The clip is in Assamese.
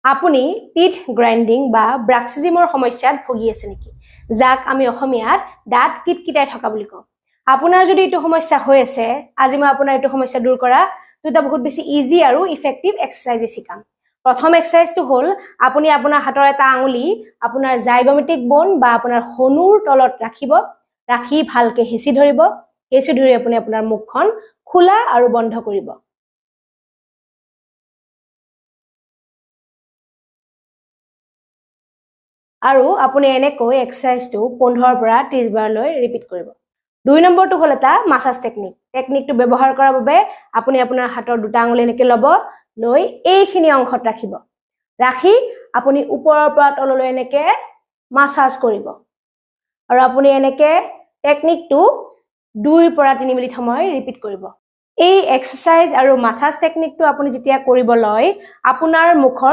আপুনি টিথ গ্ৰাইন্ডিং বা ব্ৰাক্সিজিমৰ সমস্যাত ভুগি আছে নেকি যাক আমি অসমীয়াত দাঁত কিটকিটাই থকা বুলি কওঁ আপোনাৰ যদি এইটো সমস্যা হৈ আছে আজি মই আপোনাৰ এইটো সমস্যা দূৰ কৰা দুটা বহুত বেছি ইজি আৰু ইফেক্টিভ এক্সাৰসাইজ শিকাম প্ৰথম এক্সাৰসাইজটো হ'ল আপুনি আপোনাৰ হাতৰ এটা আঙুলি আপোনাৰ জাইগমেটিক বোন বা আপোনাৰ হনুৰ তলত ৰাখিব ৰাখি ভালকে হেঁচি ধৰিব হেঁচি ধৰি আপুনি আপোনাৰ মুখখন খোলা আৰু বন্ধ কৰিব আৰু আপুনি এনেকৈ এক্সাৰসাইজটো 15 পৰা 30 বাৰলৈ ৰিপিট কৰিব 2 নম্বৰটো হ'ল এটা মাসাজ টেকনিকটো ব্যৱহাৰ কৰাৰ বাবে আপুনি আপোনাৰ হাতৰ দুটা আঙুলি এনেকৈ ল'ব লৈ এইখিনি অংশত ৰাখিব ৰাখি আপুনি ওপৰৰ পৰা তললৈ এনেকৈ মাসাজ কৰিব আৰু আপুনি এনেকৈ টেকনিকটো 2 পৰা 3 মিনিট সময় ৰিপিট কৰিব এই এক্সাৰসাইজ আৰু মাসাজ টেকনিকটো আপুনি যেতিয়া কৰিব লয় আপোনাৰ মুখৰ